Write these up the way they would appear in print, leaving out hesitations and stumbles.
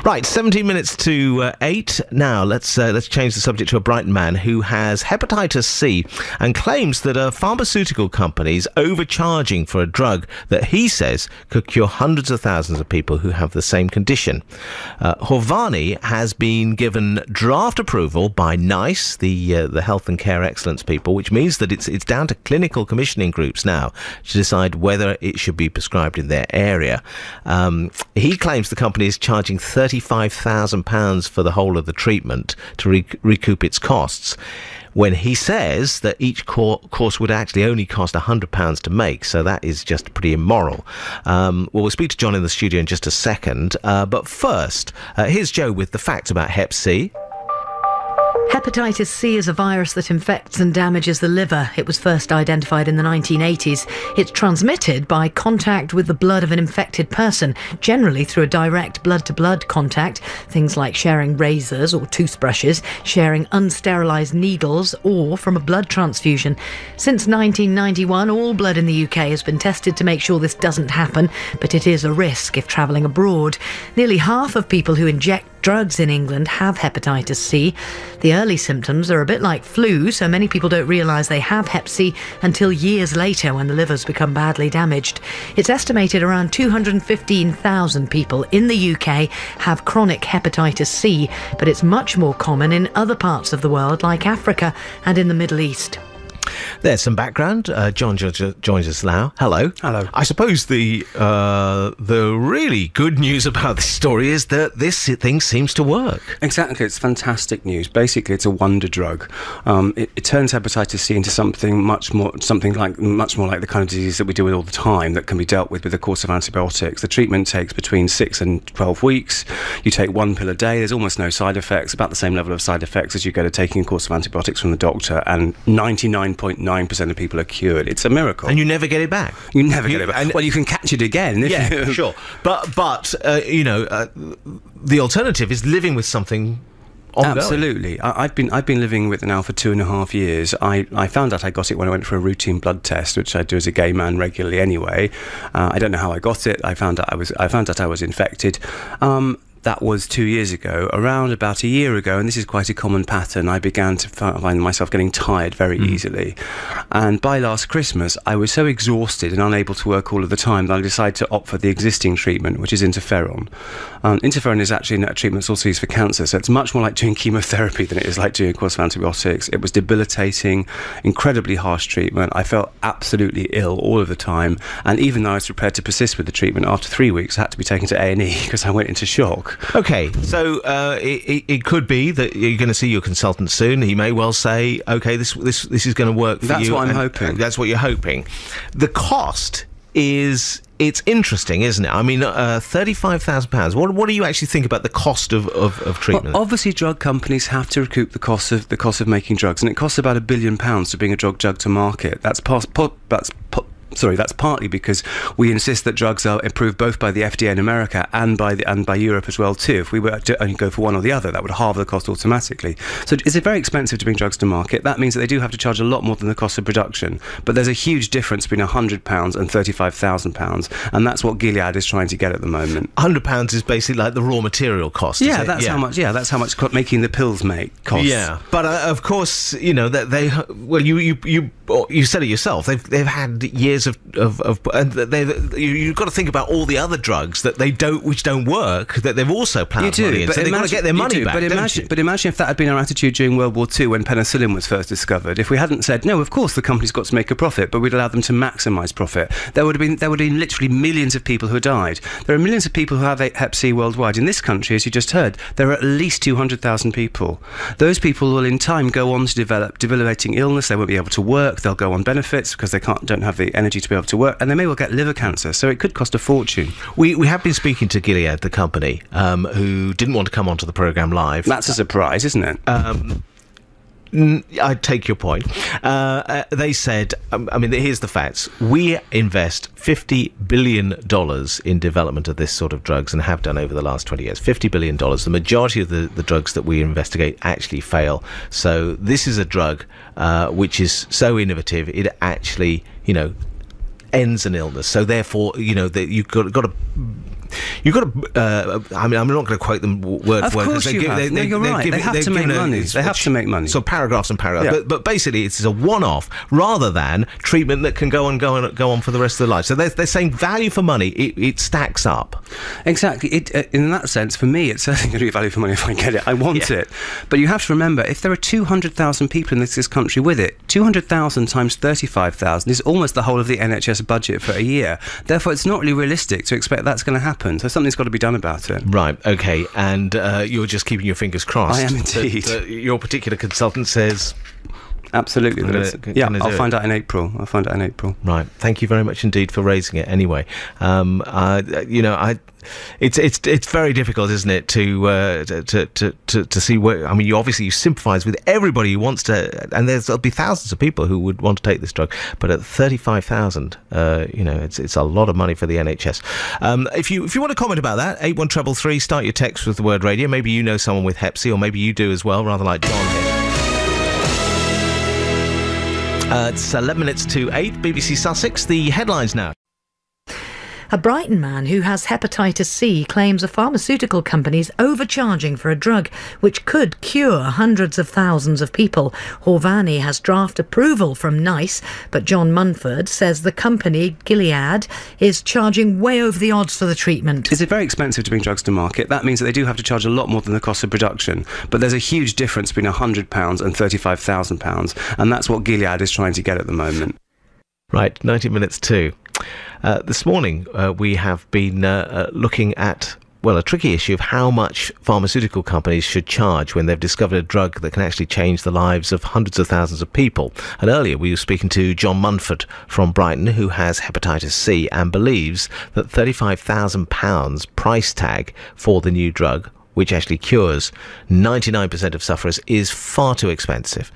Right, 17 minutes to 8. Now, let's change the subject to a Brighton man who has hepatitis C and claims that pharmaceutical companies overcharging for a drug that he says could cure hundreds of thousands of people who have the same condition. Harvorni has been given draft approval by NICE, the Health and Care Excellence people, which means that it's down to clinical commissioning groups now to decide whether it should be prescribed in their area. He claims the company is charging £35,000 for the whole of the treatment to recoup its costs, when he says that each course would actually only cost £100 to make, so that is just pretty immoral. We'll speak to John in the studio in just a second, but first, here's Joe with the facts about Hep C. Hepatitis C is a virus that infects and damages the liver. It was first identified in the 1980s. It's transmitted by contact with the blood of an infected person, generally through a direct blood-to-blood contact, things like sharing razors or toothbrushes, sharing unsterilised needles, or from a blood transfusion. Since 1991, all blood in the UK has been tested to make sure this doesn't happen, but it is a risk if travelling abroad. Nearly half of people who inject drugs in England have hepatitis C. The early symptoms are a bit like flu, so many people don't realise they have Hep C until years later when the livers become badly damaged. It's estimated around 215,000 people in the UK have chronic hepatitis C, but it's much more common in other parts of the world like Africa and in the Middle East. There's some background. John joins us now. Hello. Hello. I suppose the really good news about this story is that this thing seems to work. Exactly. It's fantastic news. Basically, it's a wonder drug. It turns hepatitis C into something much more like the kind of disease that we deal with all the time that can be dealt with a course of antibiotics. The treatment takes between 6 and 12 weeks. You take one pill a day. There's almost no side effects, about the same level of side effects as you get at taking a course of antibiotics from the doctor, and 99.9% of people are cured. It's a miracle. And you never get it back. You never get it back. Well, you can catch it again. Yeah, sure. But the alternative is living with something ongoing. Absolutely. I've been living with it now for 2.5 years. I found out I got it when I went for a routine blood test, which I do as a gay man regularly anyway. I don't know how I got it. I found out I was infected. That was 2 years ago. Around about a year ago, and this is quite a common pattern, I began to find myself getting tired very easily. And by last Christmas, I was so exhausted and unable to work all of the time that I decided to opt for the existing treatment, which is interferon. Interferon is actually a treatment that's also used for cancer, so it's much more like doing chemotherapy than it is like doing a course of antibiotics. It was debilitating, incredibly harsh treatment. I felt absolutely ill all of the time, and even though I was prepared to persist with the treatment, after 3 weeks I had to be taken to A&E because I went into shock. Okay, so it could be that you're going to see your consultant soon. He may well say, okay, this is going to work for you. That's what I'm hoping. That's what you're hoping. The cost is... It's interesting, isn't it? I mean, £35,000. What do you actually think about the cost of treatment? Well, obviously, drug companies have to recoup the cost of making drugs, and it costs about £1 billion to bring a drug to market. That's partly because we insist that drugs are approved both by the FDA in America and by Europe as well too. If we were to only go for one or the other, that would halve the cost automatically. So it's very expensive to bring drugs to market. That means that they do have to charge a lot more than the cost of production. But there's a huge difference between £100 and £35,000, and that's what Gilead is trying to get at the moment. £100 is basically like the raw material cost. Yeah, that's how much. Yeah, that's how much making the pills costs. Yeah, but of course, you know that they. Well, you said it yourself. They've had years and you've got to think about all the other drugs that which don't work, that they've also plowed money in. So they've got to get their money back. But imagine if that had been our attitude during World War II when penicillin was first discovered. If we hadn't said, no, of course the company's got to make a profit, but we'd allowed them to maximise profit, there would have been literally millions of people who died. There are millions of people who have Hep C worldwide. In this country, as you just heard, there are at least 200,000 people. Those people will in time go on to develop debilitating illness. They won't be able to work. They'll go on benefits because they don't have the energy to be able to work, and they may well get liver cancer, so it could cost a fortune. We have been speaking to Gilead, the company, who didn't want to come onto the programme live. That's a surprise, isn't it? I take your point. They said, here's the facts. We invest $50 billion in development of this sort of drugs and have done over the last 20 years. $50 billion. The majority of the drugs that we investigate actually fail. So this is a drug which is so innovative, it actually, ends an illness. So therefore, you've got to You've got to. I mean, I'm not going to quote them word of for word. Of course you have. No, you're right. They have to make money. They have to make money. So paragraphs and paragraphs. Yeah. But basically, it's a one-off rather than treatment that can go on for the rest of their life. So they're saying value for money. It stacks up. Exactly. In that sense, for me, it's certainly going to be value for money if I get it. I want it. But you have to remember, if there are 200,000 people in this country with it, 200,000 times 35,000 is almost the whole of the NHS budget for a year. Therefore, it's not really realistic to expect that's going to happen. So something's got to be done about it. Right. Okay. And you're just keeping your fingers crossed. I am indeed. Your particular consultant says. Absolutely. I'll find out in April. Right. Thank you very much indeed for raising it. Anyway, it's very difficult, isn't it, to see where. I mean, you sympathise with everybody who wants to, and there'll be thousands of people who would want to take this drug. But at 35,000, it's a lot of money for the NHS. If you want to comment about that, 81333, start your text with the word radio. Maybe you know someone with Hep C, or maybe you do as well, rather like John here. It's 11 minutes to 8, BBC Sussex. The headlines now. A Brighton man who has hepatitis C claims a pharmaceutical company's overcharging for a drug which could cure hundreds of thousands of people. Harvorni has draft approval from NICE, but John Mumford says the company, Gilead, is charging way over the odds for the treatment. It's very expensive to bring drugs to market. That means that they do have to charge a lot more than the cost of production. But there's a huge difference between £100 and £35,000, and that's what Gilead is trying to get at the moment. Right, 90 minutes to. This morning we have been looking at, a tricky issue of how much pharmaceutical companies should charge when they've discovered a drug that can actually change the lives of hundreds of thousands of people. And earlier we were speaking to John Mumford from Brighton, who has hepatitis C and believes that £35,000 price tag for the new drug, which actually cures 99% of sufferers, is far too expensive.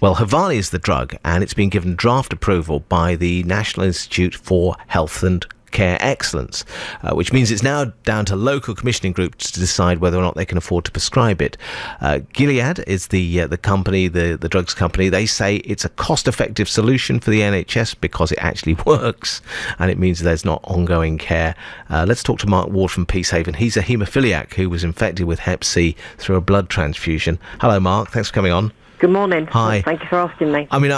Harvorni is the drug, and it's been given draft approval by the National Institute for Health and Care Excellence, which means it's now down to local commissioning groups to decide whether or not they can afford to prescribe it. Gilead is the company, the drugs company. They say it's a cost-effective solution for the NHS because it actually works, and it means there's not ongoing care. Let's talk to Mark Ward from Peacehaven. He's a haemophiliac who was infected with Hep C through a blood transfusion. Hello, Mark. Thanks for coming on. Good morning. Hi. Thank you for asking me. I mean,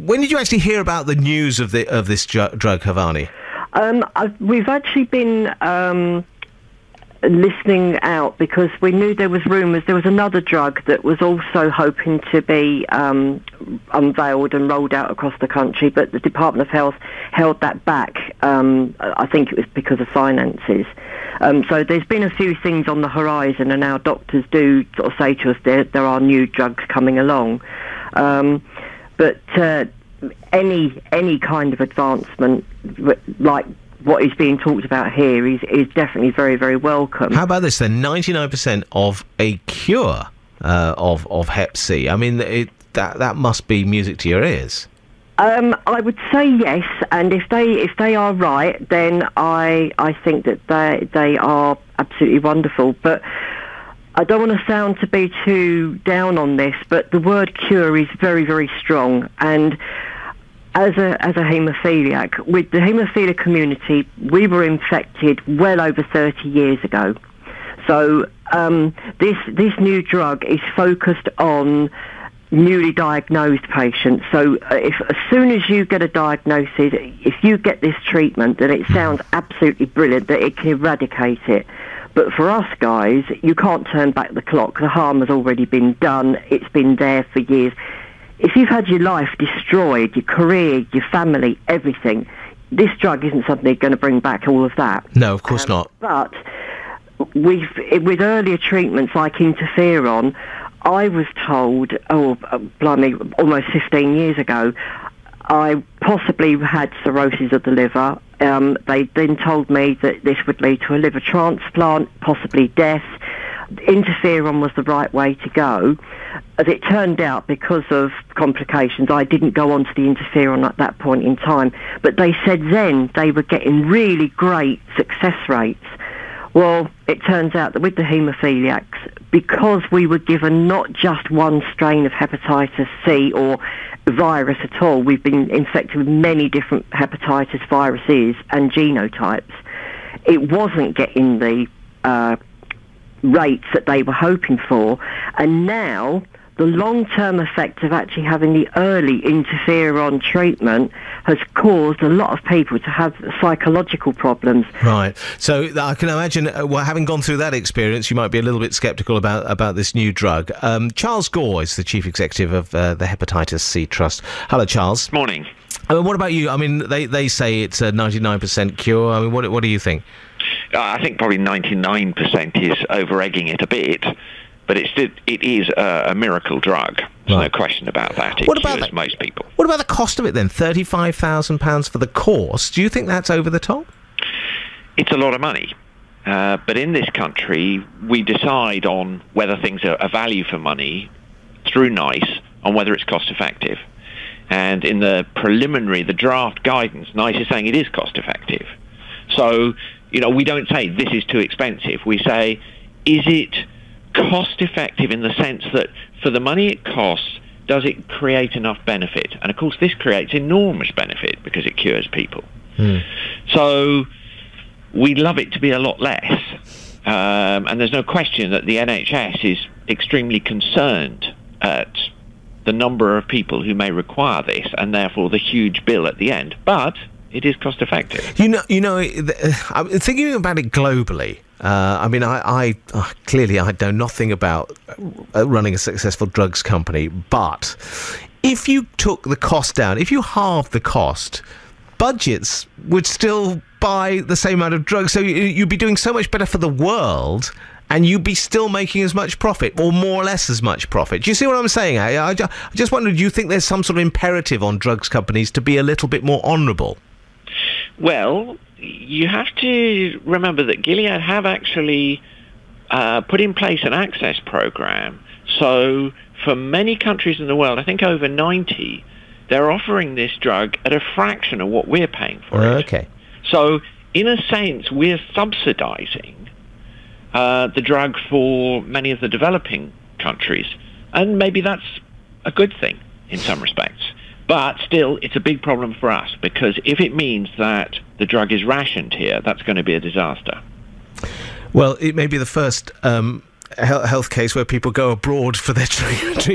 when did you actually hear about the news of this drug, Harvorni? We've actually been listening out because we knew there was rumours. There was another drug that was also hoping to be unveiled and rolled out across the country, but the Department of Health held that back. I think it was because of finances. So there's been a few things on the horizon, and our doctors do sort of say to us there are new drugs coming along. But any kind of advancement like what is being talked about here is definitely very, very welcome. How about this then? 99% of a cure of Hep C. I mean, that must be music to your ears. I would say yes, and if they are right, then I think that they are absolutely wonderful. But I don't want to sound to be too down on this, but the word cure is very, very strong. And as a haemophiliac, with the haemophilia community, we were infected well over 30 years ago. So this new drug is focused on newly diagnosed patients. So as soon as you get a diagnosis, if you get this treatment, then it sounds absolutely brilliant that it can eradicate it. But for us guys, you can't turn back the clock. The harm has already been done. It's been there for years. If you've had your life destroyed, your career, your family, everything, this drug isn't suddenly going to bring back all of that. No, of course not. But with earlier treatments like interferon, I was told, blimey, almost 15 years ago, I possibly had cirrhosis of the liver. They then told me that this would lead to a liver transplant, possibly death. Interferon was the right way to go. As it turned out, because of complications, I didn't go on to the interferon at that point in time. But they said then they were getting really great success rates. Well, it turns out that with the haemophiliacs, because we were given not just one strain of hepatitis C or virus at all, we've been infected with many different hepatitis viruses and genotypes. it wasn't getting the rates that they were hoping for, and now the long-term effect of actually having the early interferon treatment has caused a lot of people to have psychological problems. Right. So I can imagine, well, having gone through that experience, you might be a little bit sceptical about this new drug. Charles Gore is the chief executive of the Hepatitis C Trust. Hello, Charles. Morning. I mean, what about you? I mean, they say it's a 99% cure. I mean, what do you think? I think probably 99% is over-egging it a bit, but it is a miracle drug. There's no question about that. It cures most people. What about the cost of it then? £35,000 for the course. Do you think that's over the top? It's a lot of money. But in this country, we decide on whether things are a value for money through NICE, on whether it's cost effective. And in the preliminary, the draft guidance, NICE is saying it is cost effective. So, we don't say this is too expensive. We say, is it cost effective in the sense that for the money it costs, does it create enough benefit? And of course, this creates enormous benefit because it cures people. So we'd love it to be a lot less. And there's no question that the NHS is extremely concerned at the number of people who may require this, and therefore the huge bill at the end. But it is cost effective. I'm thinking about it globally. I mean, I clearly I know nothing about running a successful drugs company, but if you took the cost down, if you halved the cost, budgets would still buy the same amount of drugs. So you'd be doing so much better for the world, and you'd be still making as much profit, or more or less as much profit. Do you see what I'm saying? I just wondered, do you think there's some sort of imperative on drugs companies to be a little bit more honourable? Well, you have to remember that Gilead have actually put in place an access program. So for many countries in the world, I think over 90, they're offering this drug at a fraction of what we're paying for it. Okay. So in a sense, we're subsidizing the drug for many of the developing countries. And maybe that's a good thing in some respects. But still, it's a big problem for us, because if it means that the drug is rationed here, that's going to be a disaster. Well, it may be the first health case where people go abroad for their treatment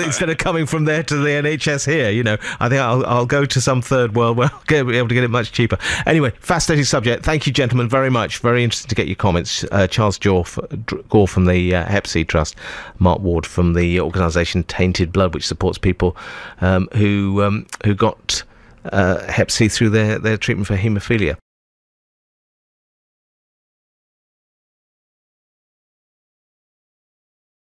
instead of coming from there to the NHS here. I think I'll go to some third world where I'll be able to get it much cheaper. Anyway, fascinating subject. Thank you, gentlemen, very much. Very interesting to get your comments. Charles Gore from the Hep C Trust, Mark Ward from the organisation Tainted Blood, which supports people who got Hep C through their treatment for haemophilia.